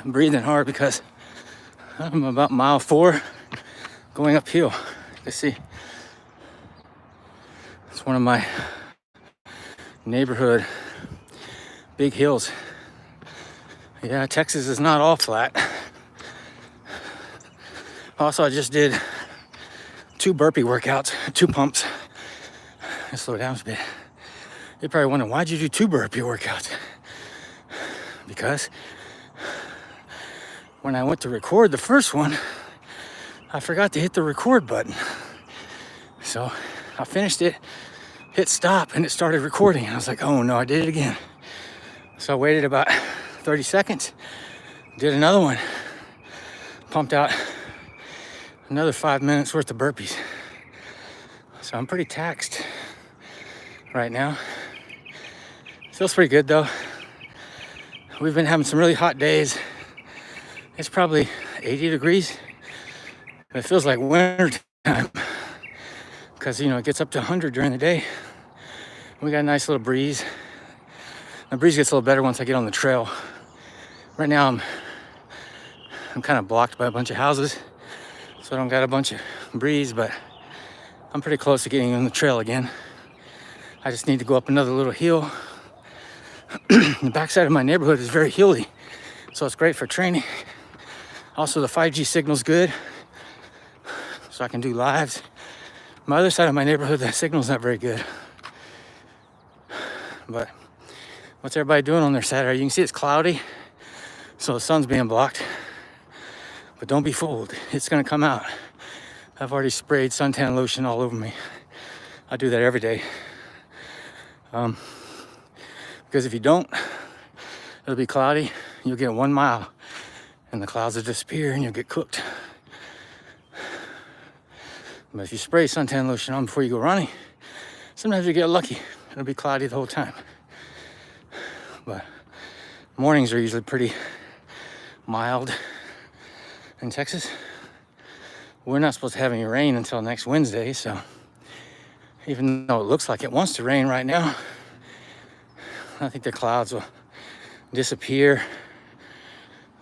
I'm breathing hard because I'm about mile 4 going uphill. You can see it's one of my neighborhood big hills. Yeah, Texas is not all flat. Also, I just did 2 burpee workouts, 2 pumps. Let's slow down a bit. You're probably wondering, why'd you do 2 burpee workouts? Because when I went to record the first one, I forgot to hit the record button. So I finished it, hit stop, and it started recording. I was like, oh no, I did it again. So I waited about 30 seconds, did another one, pumped out another 5 minutes worth of burpees. So I'm pretty taxed right now. Feels pretty good though. We've been having some really hot days. It's probably 80 degrees. But it feels like winter time because, you know, it gets up to 100 during the day. We got a nice little breeze. The breeze gets a little better once I get on the trail. Right now I'm kind of blocked by a bunch of houses, so I don't got a bunch of breeze, but I'm pretty close to getting on the trail again. I just need to go up another little hill. The backside of my neighborhood is very hilly, so it's great for training. Also, the 5G signal's good, so I can do lives. My other side of my neighborhood, the signal's not very good. But what's everybody doing on their Saturday? You can see it's cloudy, so the sun's being blocked. But don't be fooled, it's gonna come out. I've already sprayed suntan lotion all over me. I do that every day. Because if you don't, it'll be cloudy. You'll get 1 mile and the clouds will disappear and you'll get cooked. But if you spray suntan lotion on before you go running, sometimes you get lucky. It'll be cloudy the whole time. But mornings are usually pretty mild in Texas. We're not supposed to have any rain until next Wednesday, so even though it looks like it wants to rain right now, I think the clouds will disappear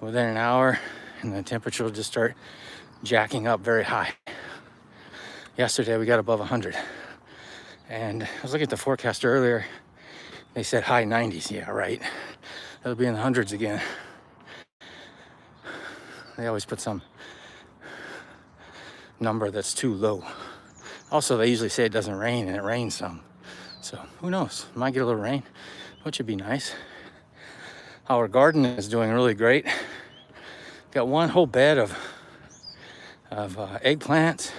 within an hour and the temperature will just start jacking up very high. Yesterday we got above 100, and I was looking at the forecast earlier. They said high 90s. Yeah, right. It'll be in the hundreds again. They always put some number that's too low. Also, they usually say it doesn't rain, and it rains some. So who knows? Might get a little rain, which would be nice. Our garden is doing really great. Got one whole bed of eggplants,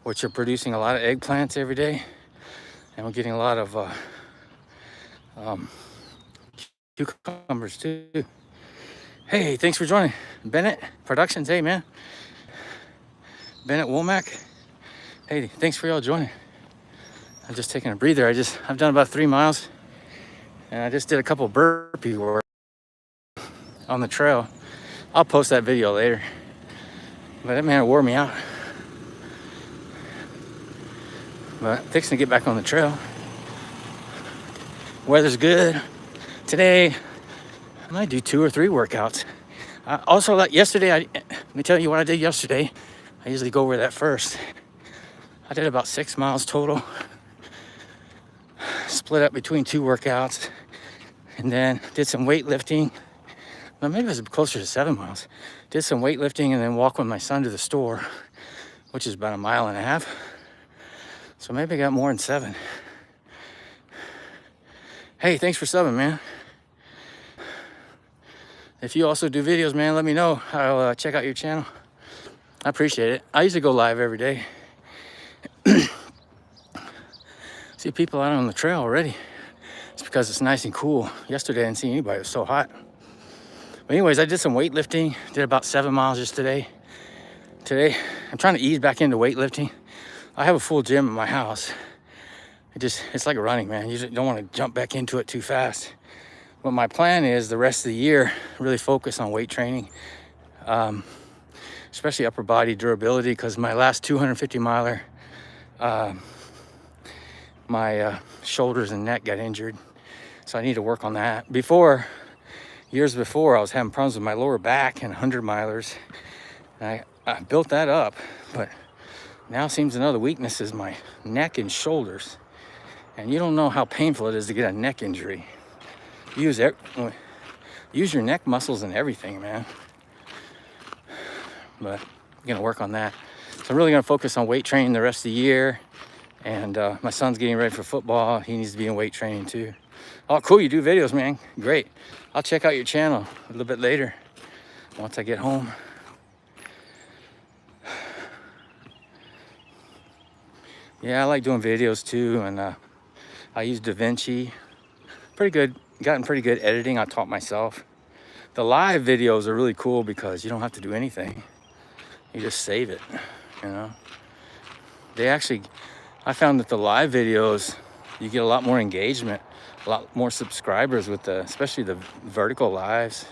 which are producing a lot of eggplants every day, and we're getting a lot of cucumbers too. Hey, thanks for joining. Bennett Productions, hey man. Bennett Womack. Hey, thanks for y'all joining. I'm just taking a breather. I've done about 3 miles, and I just did a couple burpee work on the trail. I'll post that video later. But that man wore me out. But fixing to get back on the trail. Weather's good. Today, I might do 2 or 3 workouts. Also, like yesterday, let me tell you what I did yesterday. I usually go over that first. I did about 6 miles total. Split up between 2 workouts. And then did some weightlifting. Well, maybe it was closer to 7 miles. Did some weightlifting and then walked with my son to the store, which is about 1.5 miles. So maybe I got more than 7. Hey, thanks for subbing, man. If you also do videos, man, let me know. I'll check out your channel. I appreciate it. I usually go live every day. See people out on the trail already. It's because it's nice and cool. Yesterday I didn't see anybody. It was so hot. But anyways, I did some weightlifting. Did about 7 miles just today. Today, I'm trying to ease back into weightlifting. I have a full gym at my house. It's like running, man. You just don't want to jump back into it too fast. But my plan is the rest of the year, really focus on weight training, especially upper body durability, because my last 250 miler, my shoulders and neck got injured. So I need to work on that. Before, years before, I was having problems with my lower back and 100-milers. I built that up, but now seems another weakness is my neck and shoulders. And you don't know how painful it is to get a neck injury. Use your neck muscles and everything, man. But I'm gonna work on that. So I'm really gonna focus on weight training the rest of the year. And my son's getting ready for football. He needs to be in weight training too. Oh, cool, you do videos, man. Great. I'll check out your channel a little bit later once I get home. Yeah, I like doing videos too, and I use DaVinci. Pretty good, gotten pretty good editing. I taught myself. The live videos are really cool because you don't have to do anything. You just save it, you know. I found that the live videos, you get a lot more engagement, a lot more subscribers with especially the vertical lives,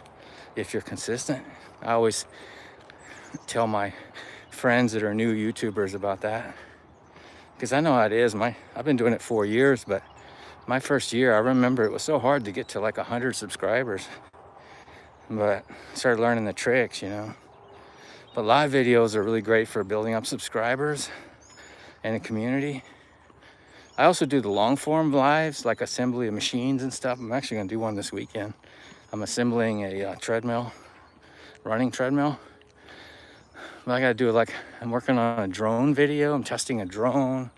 if you're consistent. I always tell my friends that are new YouTubers about that, because I know how it is. I've been doing it 4 years, but my first year, I remember it was so hard to get to like 100 subscribers, but I started learning the tricks, you know. But live videos are really great for building up subscribers and a community. I also do the long form lives, like assembly of machines and stuff. I'm actually gonna do one this weekend. I'm assembling a treadmill, running treadmill. But I gotta do it like, I'm working on a drone video. I'm testing a drone.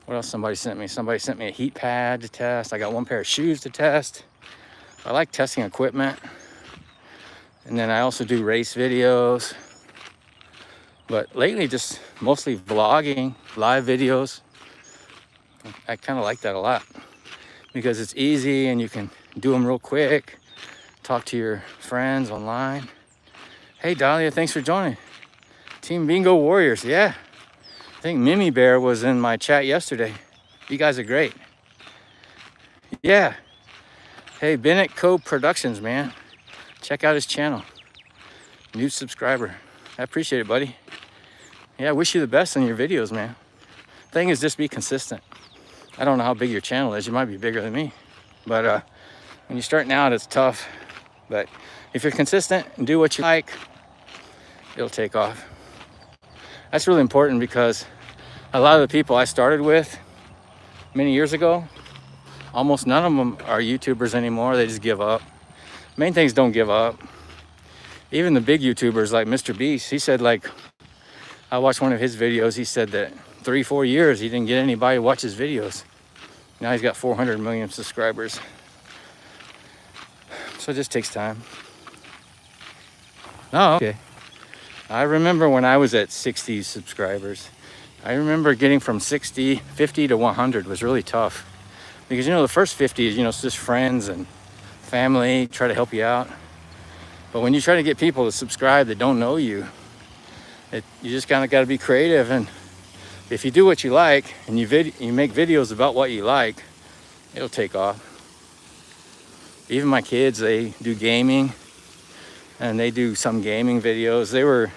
What else somebody sent me? Somebody sent me a heat pad to test. I got one pair of shoes to test. I like testing equipment. And then I also do race videos. But lately, just mostly vlogging, live videos. I kind of like that a lot because it's easy and you can do them real quick. Talk to your friends online. Hey, Dahlia, thanks for joining. Team Bingo Warriors, yeah. I think Mimi Bear was in my chat yesterday. You guys are great. Yeah. Hey, Bennett Co Productions, man. Check out his channel. New subscriber. I appreciate it, buddy. Yeah, I wish you the best on your videos, man. Thing is, just be consistent. I don't know how big your channel is. You might be bigger than me. But when you're starting out, it's tough. But if you're consistent and do what you like, it'll take off. That's really important because a lot of the people I started with many years ago, almost none of them are YouTubers anymore. They just give up. Main thing is don't give up. Even the big YouTubers like Mr. Beast, he said, like, I watched one of his videos. He said that 3-4 years he didn't get anybody to watch his videos. Now he's got 400 million subscribers. So it just takes time. Oh, okay. I remember when I was at 60 subscribers. I remember getting from 50 to 100 was really tough. Because, you know, the first 50 is, you know, it's just friends and family try to help you out. But when you try to get people to subscribe that don't know you, you just kind of got to be creative. And if you do what you like and you make videos about what you like, it'll take off. Even my kids, they do gaming and they do some gaming videos. They were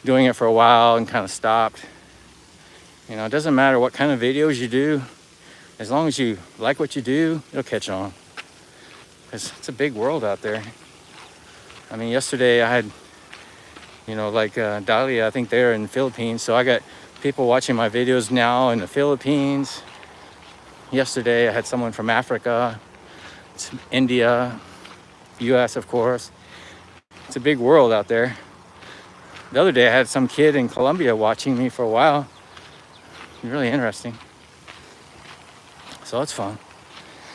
doing it for a while and kind of stopped. You know, it doesn't matter what kind of videos you do. As long as you like what you do, it'll catch on. Because it's a big world out there. I mean, yesterday I had, you know, like Dahlia, I think they're in the Philippines. So I got people watching my videos now in the Philippines. Yesterday I had someone from Africa, India, US, of course. It's a big world out there. The other day I had some kid in Colombia watching me for a while. Really interesting. So it's fun.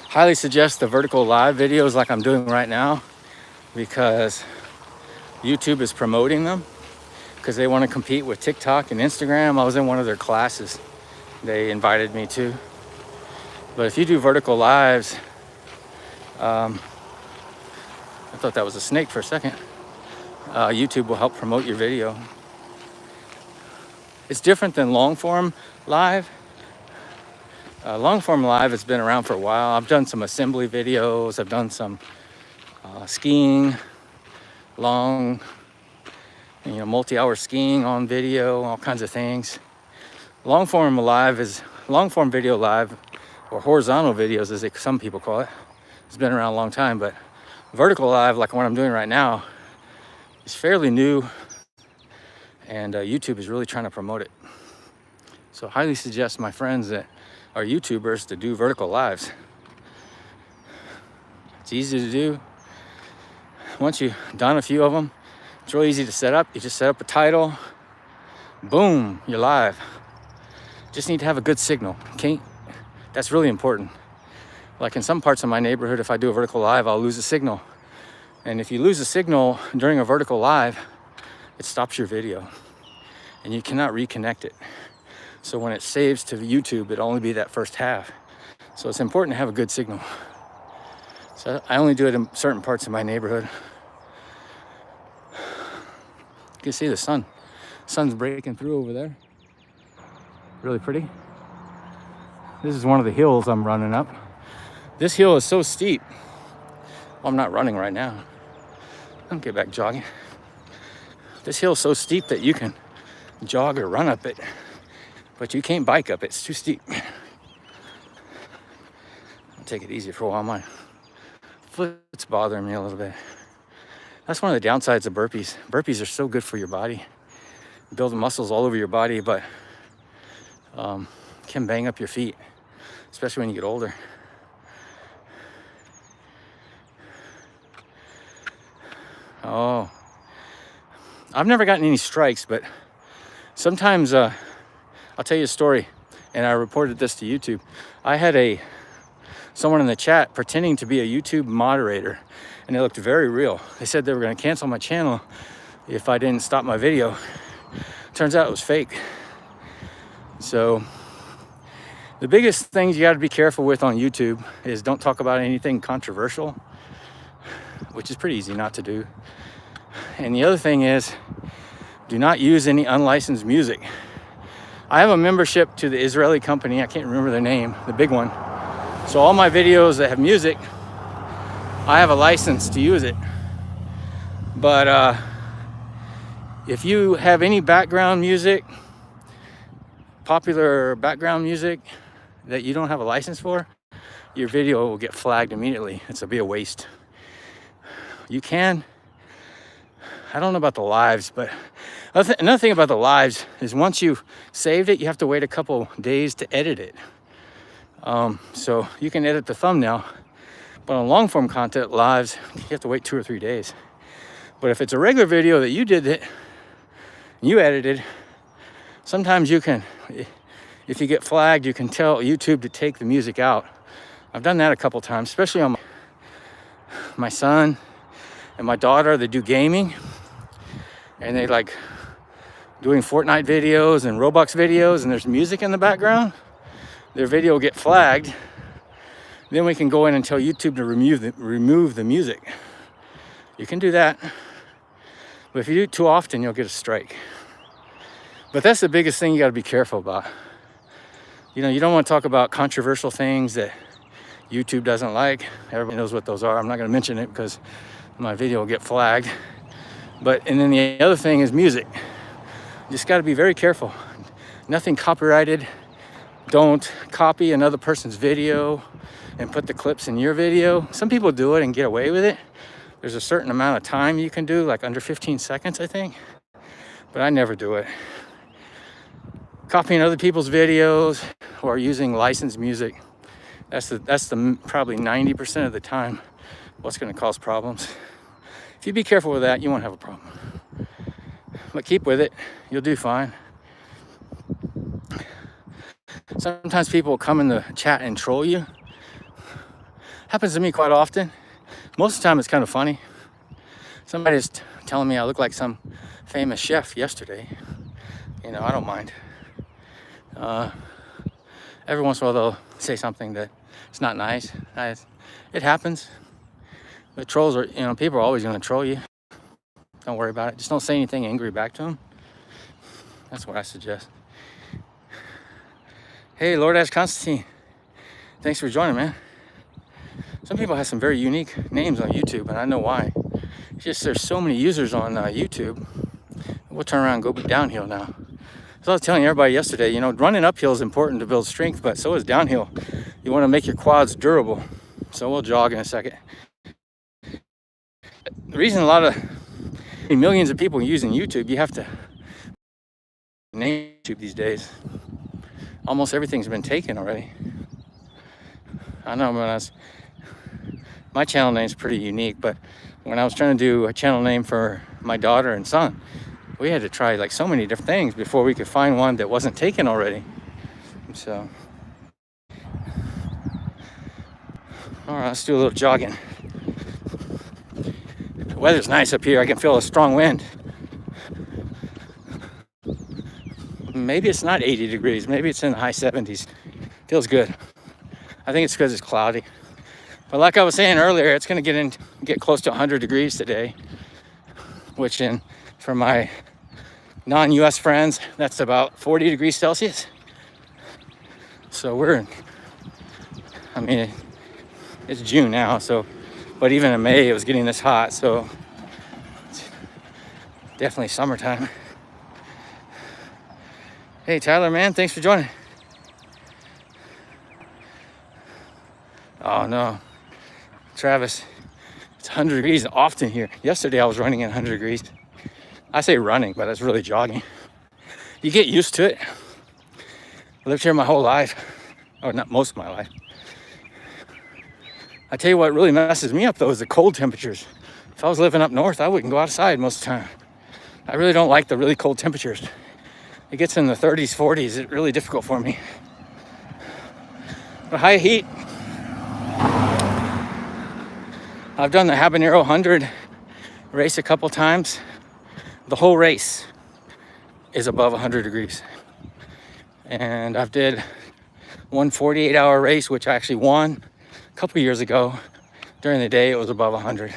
Highly suggest the vertical live videos like I'm doing right now, because YouTube is promoting them because they want to compete with TikTok and Instagram. I was in one of their classes. They invited me to. But if you do vertical lives, I thought that was a snake for a second. YouTube will help promote your video. It's different than long form live. Long form live has been around for a while. I've done some assembly videos. I've done some skiing, long, you know, multi-hour skiing on video, all kinds of things. Long form video live, or horizontal videos as some people call it. It's been around a long time, but vertical live, like what I'm doing right now, is fairly new, and YouTube is really trying to promote it. So I highly suggest my friends that are YouTubers to do vertical lives. It's easy to do. Once you've done a few of them, it's really easy to set up. You just set up a title, boom, you're live. Just need to have a good signal, okay? That's really important. Like in some parts of my neighborhood, if I do a vertical live, I'll lose a signal. And if you lose a signal during a vertical live, it stops your video and you cannot reconnect it. So when it saves to YouTube, it'll only be that first half. So it's important to have a good signal. So I only do it in certain parts of my neighborhood. You can see the sun. Sun's breaking through over there. Really pretty. This is one of the hills I'm running up. This hill is so steep. Well, I'm not running right now. I'll get back jogging. This hill is so steep that you can jog or run up it, but you can't bike up it. It's too steep. I'll take it easy for a while. My foot's bothering me a little bit. That's one of the downsides of burpees. Burpees are so good for your body. Build the muscles all over your body, but can bang up your feet, especially when you get older. Oh, I've never gotten any strikes, but sometimes I'll tell you a story, and I reported this to YouTube. I had someone in the chat pretending to be a YouTube moderator, and it looked very real. They said they were going to cancel my channel if I didn't stop my video. Turns out it was fake. So the biggest things you got to be careful with on YouTube is don't talk about anything controversial, which is pretty easy not to do. And the other thing is, do not use any unlicensed music. I have a membership to the Israeli company, I can't remember their name, the big one. So all my videos that have music, I have a license to use it. But if you have any background music, popular background music that you don't have a license for, your video will get flagged immediately. It'll be a waste. You can, I don't know about the lives, but another thing about the lives is once you've saved it, you have to wait a couple days to edit it. So you can edit the thumbnail, but on long form content lives, you have to wait 2 or 3 days. But if it's a regular video that you did it, you edited, sometimes you can, if you get flagged, you can tell YouTube to take the music out. I've done that a couple times, especially on my son and my daughter. They do gaming, and they like doing Fortnite videos and Roblox videos, and there's music in the background. Their video will get flagged. Then we can go in and tell YouTube to remove the music. You can do that, but if you do it too often, you'll get a strike. But that's the biggest thing you got to be careful about. You know, you don't want to talk about controversial things that YouTube doesn't like. Everybody knows what those are. I'm not going to mention it because my video will get flagged. And then the other thing is music. You just got to be very careful. Nothing copyrighted. Don't copy another person's video and put the clips in your video. Some people do it and get away with it. There's a certain amount of time you can do, like under 15 seconds, I think. But I never do it. Copying other people's videos or using licensed music, that's the probably 90% of the time what's going to cause problems. If you be careful with that, you won't have a problem. But keep with it, you'll do fine. Sometimes people will come in the chat and troll you. Happens to me quite often. Most of the time it's kind of funny. Somebody's telling me I look like some famous chef yesterday. You know, I don't mind. Every once in a while they'll say something that it's not nice. It happens. But trolls are, you know, people are always going to troll you. Don't worry about it. Just don't say anything angry back to them. That's what I suggest. Hey, Lord Ash Constantine. Thanks for joining, man. Some people have some very unique names on YouTube, and I know why. It's just there's so many users on YouTube. We'll turn around and go downhill now. So I was telling everybody yesterday, you know, running uphill is important to build strength, but so is downhill. You want to make your quads durable. So we'll jog in a second. the reason a lot of millions of people using YouTube, you have to name YouTube these days. Almost everything's been taken already. I know my channel name's pretty unique, but when I was trying to do a channel name for my daughter and son, we had to try like so many different things before we could find one that wasn't taken already. So, all right, let's do a little jogging. The weather's nice up here. I can feel a strong wind. Maybe it's not 80 degrees. Maybe it's in the high 70s. Feels good. I think it's because it's cloudy. But like I was saying earlier, it's going to get close to 100 degrees today, which for my non-US friends, that's about 40 degrees Celsius. So it's June now, but even in May it was getting this hot, so it's definitely summertime. Hey Tyler, man, thanks for joining. Oh no, Travis, it's 100 degrees often here. Yesterday I was running at 100 degrees. I say running, but it's really jogging. You get used to it. I lived here my whole life, or not most of my life. I tell you what really messes me up though is the cold temperatures. If I was living up north, I wouldn't go outside most of the time. I really don't like the really cold temperatures. It gets in the 30s, 40s, it's really difficult for me. But high heat, I've done the Habanero 100 race a couple times. The whole race is above 100 degrees. And I've did one 48-hour race, which I actually won a couple years ago. During the day, it was above 100.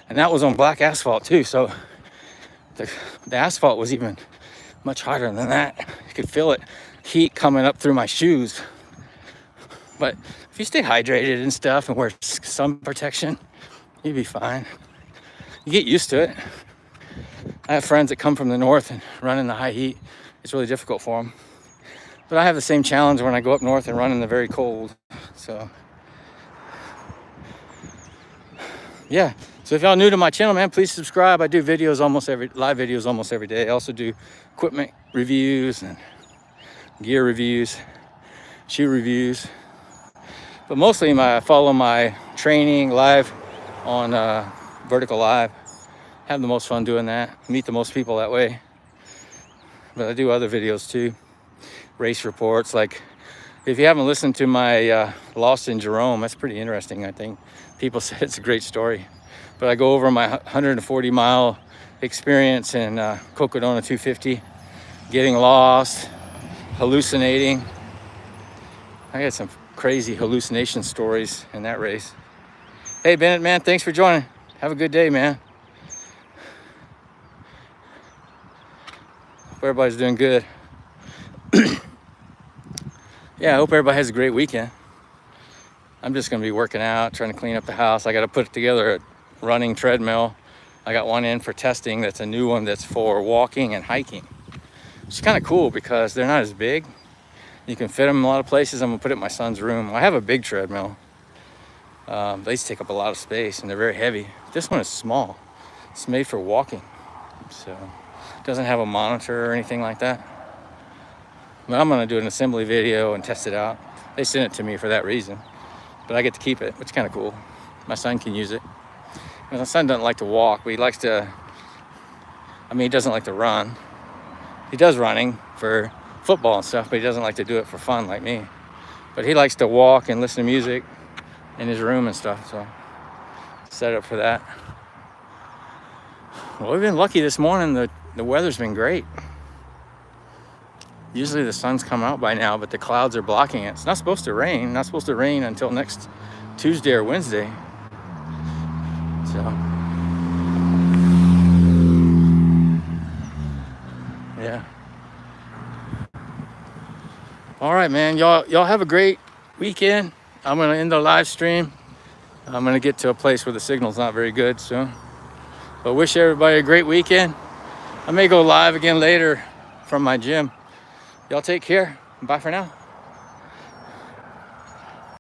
And that was on black asphalt too, so the asphalt was even much hotter than that. You could feel it, heat coming up through my shoes. But if you stay hydrated and stuff and wear sun protection, you'd be fine. You get used to it. I have friends that come from the north and run in the high heat. It's really difficult for them. But I have the same challenge when I go up north and run in the very cold. So, yeah. So if y'all new to my channel, man, please subscribe. I do live videos almost every day. I also do equipment reviews and gear reviews, shoe reviews. But mostly I follow my training live on Vertical Live. Have the most fun doing that. Meet the most people that way. But I do other videos too. Race reports. Like if you haven't listened to my Lost in Jerome, that's pretty interesting, I think. People said it's a great story. But I go over my 140-mile experience in Cocodona 250, getting lost, hallucinating. I had some crazy hallucination stories in that race. Hey Bennett, man, thanks for joining. Have a good day, man. Hope everybody's doing good. Yeah, I hope everybody has a great weekend. I'm just gonna be working out, trying to clean up the house. I gotta put together a running treadmill. I got one in for testing. That's a new one that's for walking and hiking. It's kind of cool because they're not as big. You can fit them in a lot of places. I'm gonna put it in my son's room. I have a big treadmill. They take up a lot of space and they're very heavy. This one is small. It's made for walking. So it doesn't have a monitor or anything like that. But I'm gonna do an assembly video and test it out. They sent it to me for that reason. But I get to keep it, which is kind of cool. My son can use it. My son doesn't like to walk, but he likes to, he doesn't like to run. He does running for football and stuff, but he doesn't like to do it for fun like me. But he likes to walk and listen to music in his room and stuff, so set up for that. Well, we've been lucky this morning. The weather's been great. Usually the sun's come out by now, but the clouds are blocking it. It's not supposed to rain. Not supposed to rain until next Tuesday or Wednesday. So, yeah. All right, man. Y'all have a great weekend. I'm gonna end the live stream. I'm gonna get to a place where the signal's not very good soon. But wish everybody a great weekend. I may go live again later from my gym. Y'all take care. Bye for now.